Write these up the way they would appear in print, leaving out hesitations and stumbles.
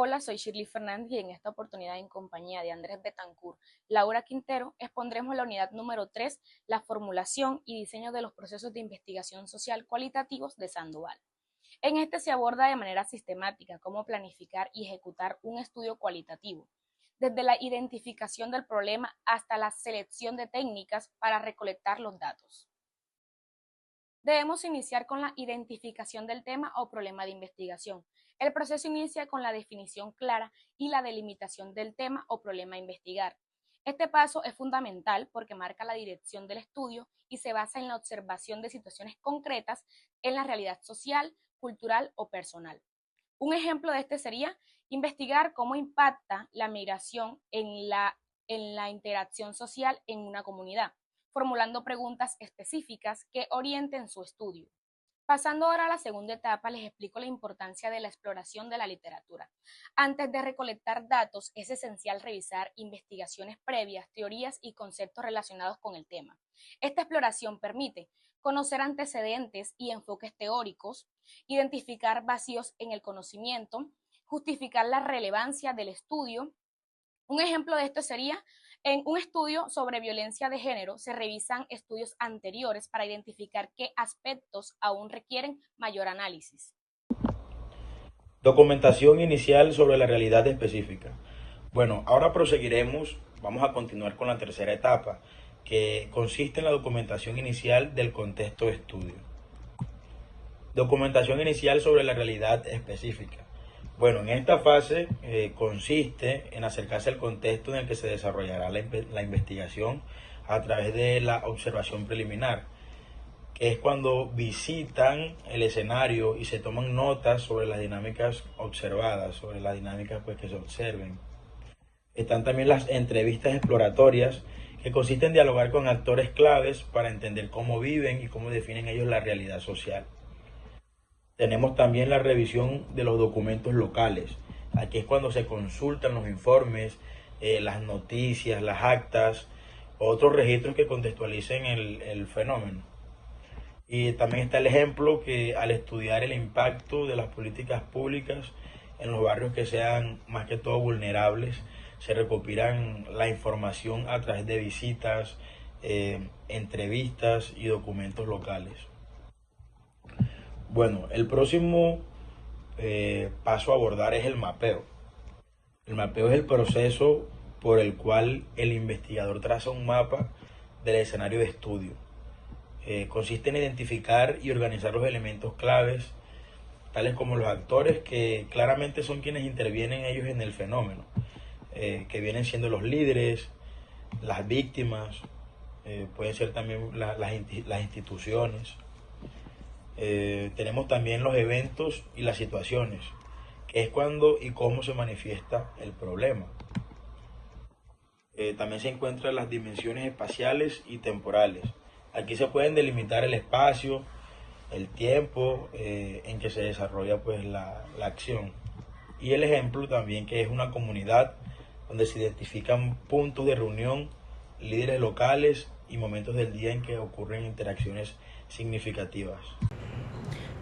Hola, soy Shirley Fernández y en esta oportunidad en compañía de Andrés Betancourt, Laura Quintero, expondremos la unidad número 3, la formulación y diseño de los procesos de investigación social cualitativos de Sandoval. En este se aborda de manera sistemática cómo planificar y ejecutar un estudio cualitativo, desde la identificación del problema hasta la selección de técnicas para recolectar los datos. Debemos iniciar con la identificación del tema o problema de investigación. El proceso inicia con la definición clara y la delimitación del tema o problema a investigar. Este paso es fundamental porque marca la dirección del estudio y se basa en la observación de situaciones concretas en la realidad social, cultural o personal. Un ejemplo de este sería investigar cómo impacta la migración en la interacción social en una comunidad, formulando preguntas específicas que orienten su estudio. Pasando ahora a la segunda etapa, les explico la importancia de la exploración de la literatura. Antes de recolectar datos, es esencial revisar investigaciones previas, teorías y conceptos relacionados con el tema. Esta exploración permite conocer antecedentes y enfoques teóricos, identificar vacíos en el conocimiento, justificar la relevancia del estudio. Un ejemplo de esto sería, en un estudio sobre violencia de género, se revisan estudios anteriores para identificar qué aspectos aún requieren mayor análisis. Documentación inicial sobre la realidad específica. Bueno, ahora proseguiremos, vamos a continuar con la tercera etapa, que consiste en la documentación inicial del contexto de estudio. Documentación inicial sobre la realidad específica. Bueno, en esta fase consiste en acercarse al contexto en el que se desarrollará la investigación a través de la observación preliminar, que es cuando visitan el escenario y se toman notas sobre las dinámicas observadas, sobre las dinámicas pues, que se observen. Están también las entrevistas exploratorias, que consisten en dialogar con actores claves para entender cómo viven y cómo definen ellos la realidad social. Tenemos también la revisión de los documentos locales. Aquí es cuando se consultan los informes, las noticias, las actas, otros registros que contextualicen el fenómeno. Y también está el ejemplo que al estudiar el impacto de las políticas públicas en los barrios que sean más que todo vulnerables, se recopilan la información a través de visitas, entrevistas y documentos locales. Bueno, el próximo paso a abordar es el mapeo. El mapeo es el proceso por el cual el investigador traza un mapa del escenario de estudio. Consiste en identificar y organizar los elementos claves, tales como los actores que claramente son quienes intervienen ellos en el fenómeno, que vienen siendo los líderes, las víctimas, pueden ser también las instituciones. Tenemos también los eventos y las situaciones, que es cuando y cómo se manifiesta el problema. También se encuentran las dimensiones espaciales y temporales. Aquí se pueden delimitar el espacio, el tiempo en que se desarrolla pues, la acción. Y el ejemplo también que es una comunidad donde se identifican puntos de reunión, líderes locales y momentos del día en que ocurren interacciones significativas.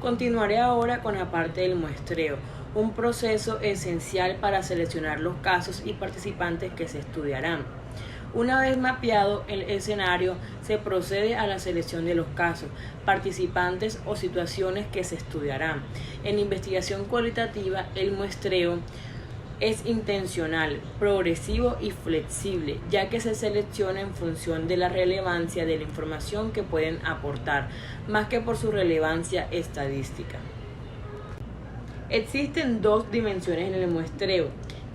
Continuaré ahora con la parte del muestreo, un proceso esencial para seleccionar los casos y participantes que se estudiarán. Una vez mapeado el escenario, se procede a la selección de los casos, participantes o situaciones que se estudiarán. En investigación cualitativa, el muestreo es intencional, progresivo y flexible, ya que se selecciona en función de la relevancia de la información que pueden aportar, más que por su relevancia estadística. Existen dos dimensiones en el muestreo: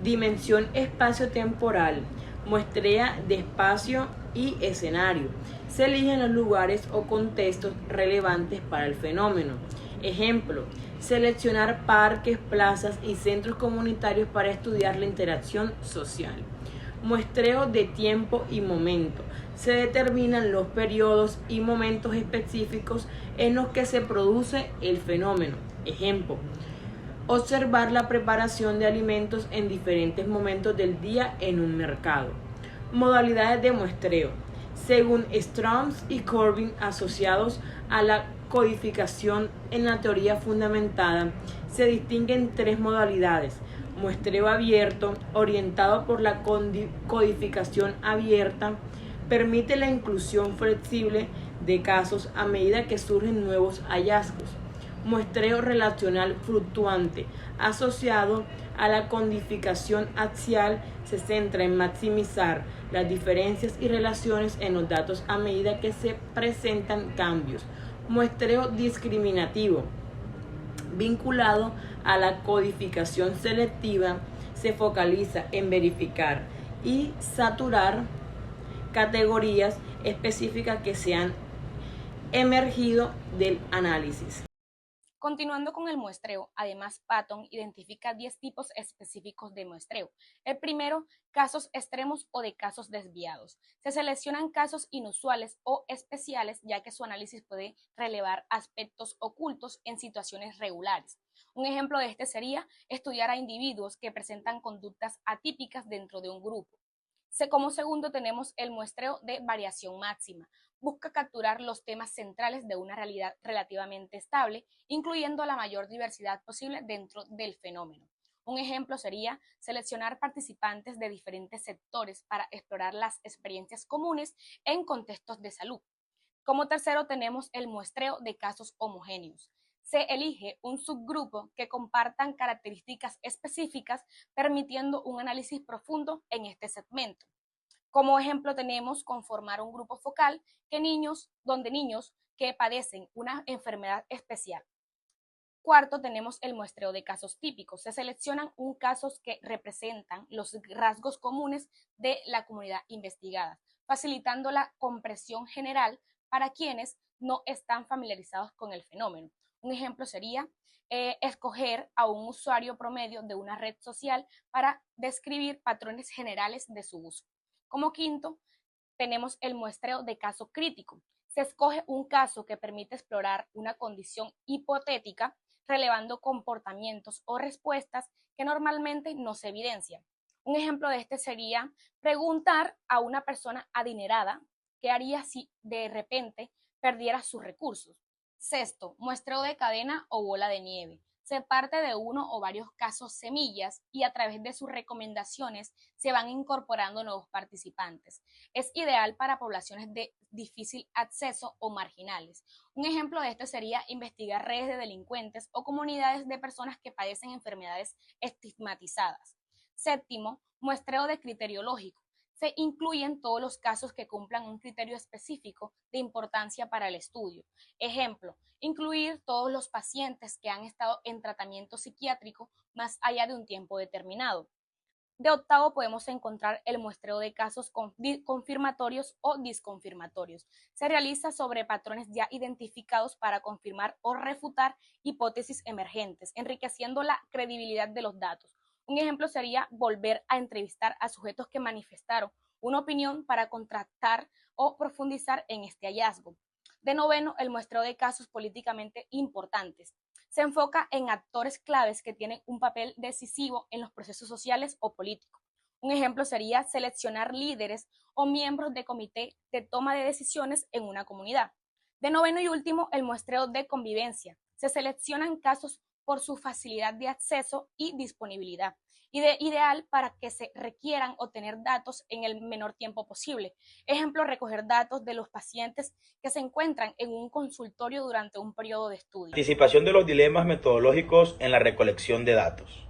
dimensión espacio-temporal, muestrea de espacio y escenario. Se eligen los lugares o contextos relevantes para el fenómeno. Ejemplo: seleccionar parques, plazas y centros comunitarios para estudiar la interacción social. Muestreo de tiempo y momento. Se determinan los periodos y momentos específicos en los que se produce el fenómeno. Ejemplo: observar la preparación de alimentos en diferentes momentos del día en un mercado. Modalidades de muestreo. Según Stroms y Corbin, asociados a la codificación en la teoría fundamentada, se distinguen tres modalidades: Muestreo abierto, orientado por la codificación abierta, permite la inclusión flexible de casos a medida que surgen nuevos hallazgos. Muestreo relacional fluctuante, asociado a la codificación axial, se centra en maximizar las diferencias y relaciones en los datos a medida que se presentan cambios. Muestreo discriminativo, vinculado a la codificación selectiva, se focaliza en verificar y saturar categorías específicas que se han emergido del análisis. Continuando con el muestreo, además Patton identifica 10 tipos específicos de muestreo. El primero, casos extremos o de casos desviados. Se seleccionan casos inusuales o especiales, ya que su análisis puede relevar aspectos ocultos en situaciones regulares. Un ejemplo de este sería estudiar a individuos que presentan conductas atípicas dentro de un grupo. Como segundo tenemos el muestreo de variación máxima. Busca capturar los temas centrales de una realidad relativamente estable, incluyendo la mayor diversidad posible dentro del fenómeno. Un ejemplo sería seleccionar participantes de diferentes sectores para explorar las experiencias comunes en contextos de salud. Como tercero tenemos el muestreo de casos homogéneos. Se elige un subgrupo que compartan características específicas, permitiendo un análisis profundo en este segmento. Como ejemplo tenemos conformar un grupo focal donde niños que padecen una enfermedad especial. Cuarto, tenemos el muestreo de casos típicos. Se seleccionan casos que representan los rasgos comunes de la comunidad investigada, facilitando la comprensión general para quienes no están familiarizados con el fenómeno. Un ejemplo sería escoger a un usuario promedio de una red social para describir patrones generales de su uso. Como quinto, tenemos el muestreo de caso crítico. Se escoge un caso que permite explorar una condición hipotética, relevando comportamientos o respuestas que normalmente no se evidencian. Un ejemplo de este sería preguntar a una persona adinerada qué haría si de repente perdiera sus recursos. Sexto, muestreo de cadena o bola de nieve. Se parte de uno o varios casos semillas y a través de sus recomendaciones se van incorporando nuevos participantes. Es ideal para poblaciones de difícil acceso o marginales. Un ejemplo de esto sería investigar redes de delincuentes o comunidades de personas que padecen enfermedades estigmatizadas. Séptimo, muestreo de criterio lógico. Se incluyen todos los casos que cumplan un criterio específico de importancia para el estudio. Ejemplo, incluir todos los pacientes que han estado en tratamiento psiquiátrico más allá de un tiempo determinado. De octavo podemos encontrar el muestreo de casos confirmatorios o disconfirmatorios. Se realiza sobre patrones ya identificados para confirmar o refutar hipótesis emergentes, enriqueciendo la credibilidad de los datos. Un ejemplo sería volver a entrevistar a sujetos que manifestaron una opinión para contrastar o profundizar en este hallazgo. De noveno, el muestreo de casos políticamente importantes. Se enfoca en actores claves que tienen un papel decisivo en los procesos sociales o políticos. Un ejemplo sería seleccionar líderes o miembros de comité de toma de decisiones en una comunidad. De noveno y último, el muestreo de convivencia. Se seleccionan casos por su facilidad de acceso y disponibilidad, ideal para que se requieran obtener datos en el menor tiempo posible. Ejemplo, recoger datos de los pacientes que se encuentran en un consultorio durante un periodo de estudio. Anticipación de los dilemas metodológicos en la recolección de datos.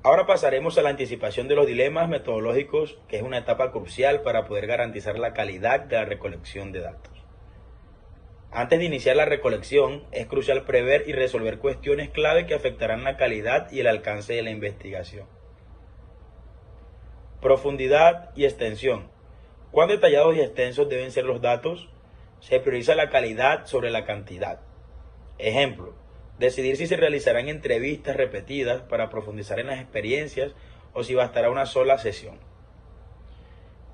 Ahora pasaremos a la anticipación de los dilemas metodológicos, que es una etapa crucial para poder garantizar la calidad de la recolección de datos. Antes de iniciar la recolección, es crucial prever y resolver cuestiones clave que afectarán la calidad y el alcance de la investigación. Profundidad y extensión. ¿Cuán detallados y extensos deben ser los datos? Se prioriza la calidad sobre la cantidad. Ejemplo, decidir si se realizarán entrevistas repetidas para profundizar en las experiencias o si bastará una sola sesión.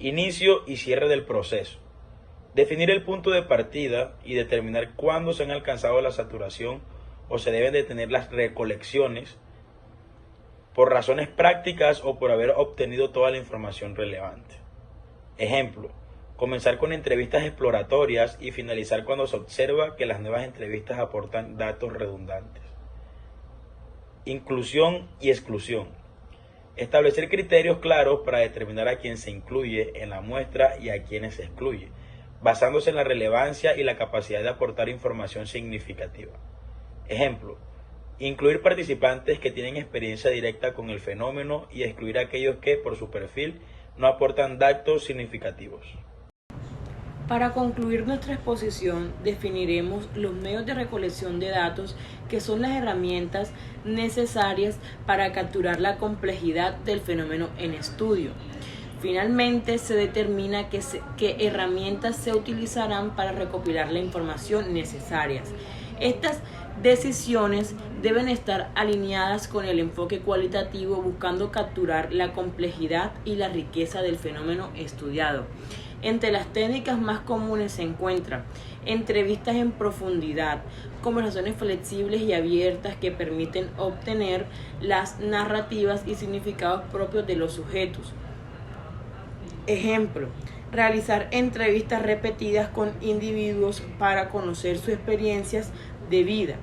Inicio y cierre del proceso. Definir el punto de partida y determinar cuándo se han alcanzado la saturación o se deben detener las recolecciones por razones prácticas o por haber obtenido toda la información relevante. Ejemplo, comenzar con entrevistas exploratorias y finalizar cuando se observa que las nuevas entrevistas aportan datos redundantes. Inclusión y exclusión. Establecer criterios claros para determinar a quién se incluye en la muestra y a quiénes se excluye, basándose en la relevancia y la capacidad de aportar información significativa. Ejemplo, incluir participantes que tienen experiencia directa con el fenómeno y excluir a aquellos que, por su perfil, no aportan datos significativos. Para concluir nuestra exposición, definiremos los medios de recolección de datos, que son las herramientas necesarias para capturar la complejidad del fenómeno en estudio. Finalmente, se determina qué herramientas se utilizarán para recopilar la información necesaria. Estas decisiones deben estar alineadas con el enfoque cualitativo, buscando capturar la complejidad y la riqueza del fenómeno estudiado. Entre las técnicas más comunes se encuentran entrevistas en profundidad, conversaciones flexibles y abiertas que permiten obtener las narrativas y significados propios de los sujetos. Ejemplo, realizar entrevistas repetidas con individuos para conocer sus experiencias de vida.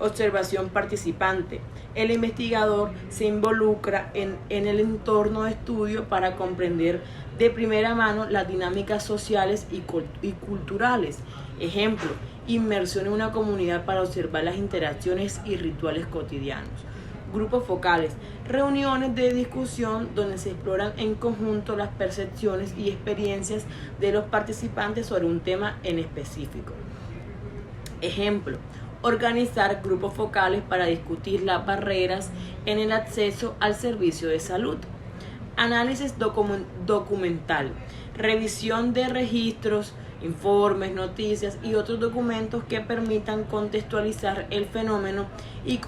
Observación participante. El investigador se involucra en el entorno de estudio para comprender de primera mano las dinámicas sociales y culturales. Ejemplo, inmersión en una comunidad para observar las interacciones y rituales cotidianos. Grupos focales, reuniones de discusión donde se exploran en conjunto las percepciones y experiencias de los participantes sobre un tema en específico. Ejemplo, organizar grupos focales para discutir las barreras en el acceso al servicio de salud. Análisis documental, revisión de registros, informes, noticias y otros documentos que permitan contextualizar el fenómeno y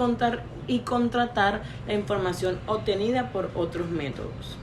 contratar la información obtenida por otros métodos.